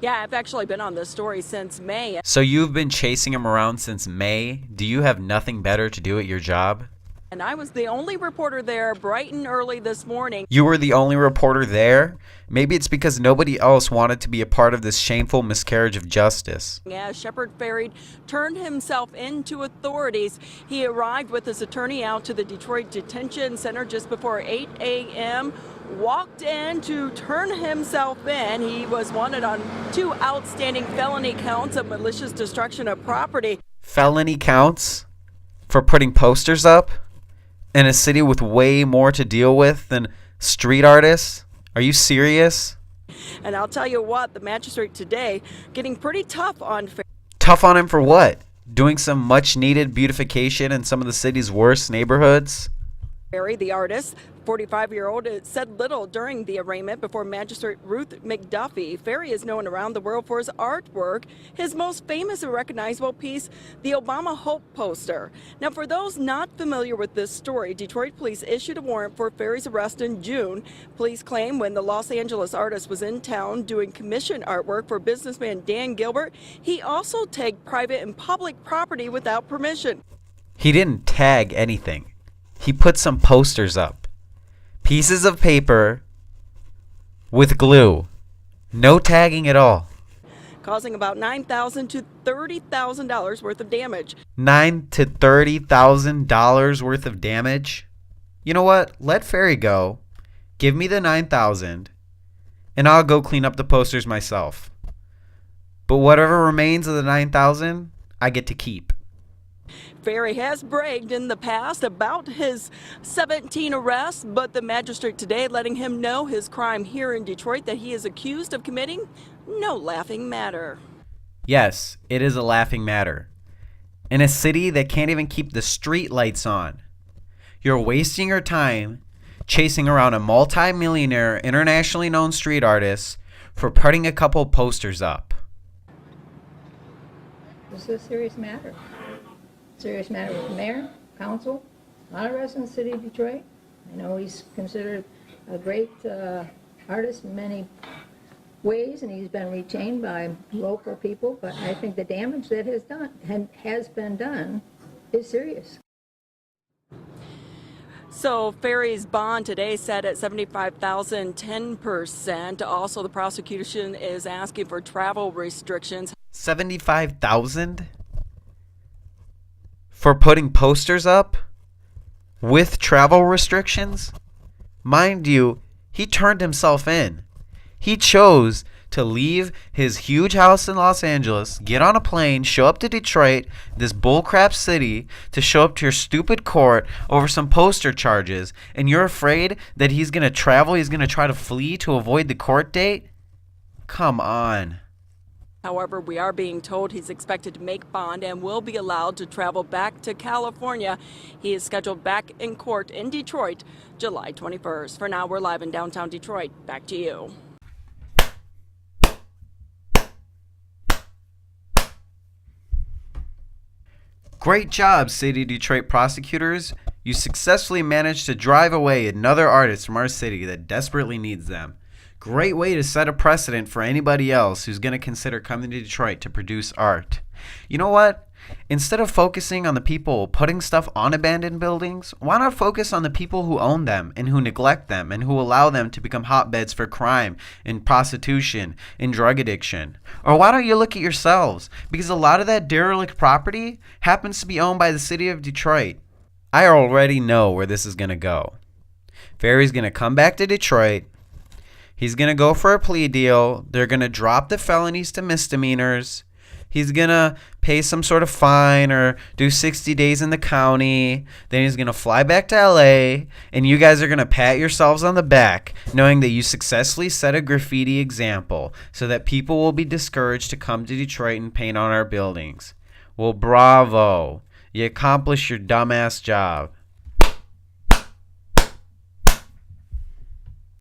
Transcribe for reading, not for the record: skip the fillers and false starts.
Yeah, I've actually been on this story since May. So you've been chasing him around since May? Do you have nothing better to do at your job? And I was the only reporter there bright and early this morning. You were the only reporter there? Maybe it's because nobody else wanted to be a part of this shameful miscarriage of justice. As Shepard Fairey turned himself into authorities, he arrived with his attorney out to the Detroit Detention Center just before 8 a.m., walked in to turn himself in. He was wanted on 2 outstanding felony counts of malicious destruction of property. Felony counts? For putting posters up? In a city with way more to deal with than street artists? Are you serious? And I'll tell you what, the magistrate today getting pretty tough on Fairey. Tough on him for what? Doing some much needed beautification in some of the city's worst neighborhoods? Fairey, the artist, 45-year-old, said little during the arraignment before Magistrate Ruth McDuffie. Fairey is known around the world for his artwork. His most famous and recognizable piece, the Obama Hope poster. Now, for those not familiar with this story, Detroit police issued a warrant for Fairey's arrest in June. Police claim when the Los Angeles artist was in town doing commission artwork for businessman Dan Gilbert, he also tagged private and public property without permission. He didn't tag anything. He put some posters up. Pieces of paper with glue. No tagging at all. Causing about $9,000 to $30,000 worth of damage. $9,000 to $30,000 worth of damage? You know what? Let Fairey go. Give me the $9,000 and I'll go clean up the posters myself. But whatever remains of the $9,000, I get to keep. Fairey has bragged in the past about his 17 arrests, but the magistrate today letting him know his crime here in Detroit that he is accused of committing, no laughing matter. Yes, it is a laughing matter. In a city that can't even keep the street lights on. You're wasting your time chasing around a multi-millionaire, internationally known street artist for putting a couple posters up. This is a serious matter. Serious matter with the mayor, council, a lot of residents in the city of Detroit. I know he's considered a great artist in many ways, and he's been retained by local people, but I think the damage that has been done is serious. So Fairey's bond today set at $75,000, 10%. Also, the prosecution is asking for travel restrictions. $75,000? For putting posters up? With travel restrictions? Mind you, he turned himself in. He chose to leave his huge house in Los Angeles, get on a plane, show up to Detroit, this bullcrap city, to show up to your stupid court over some poster charges, and you're afraid that he's going to travel, he's going to try to flee to avoid the court date? Come on. However, we are being told he's expected to make bond and will be allowed to travel back to California. He is scheduled back in court in Detroit July 21st. For now, we're live in downtown Detroit. Back to you. Great job, City of Detroit prosecutors. You successfully managed to drive away another artist from our city that desperately needs them. Great way to set a precedent for anybody else who's going to consider coming to Detroit to produce art. You know what? Instead of focusing on the people putting stuff on abandoned buildings, why not focus on the people who own them and who neglect them and who allow them to become hotbeds for crime and prostitution and drug addiction? Or why don't you look at yourselves? Because a lot of that derelict property happens to be owned by the city of Detroit. I already know where this is going to go. Fairey's going to come back to Detroit. He's going to go for a plea deal. They're going to drop the felonies to misdemeanors. He's going to pay some sort of fine or do 60 days in the county. Then he's going to fly back to LA. And you guys are going to pat yourselves on the back knowing that you successfully set a graffiti example so that people will be discouraged to come to Detroit and paint on our buildings. Well, bravo. You accomplished your dumbass job.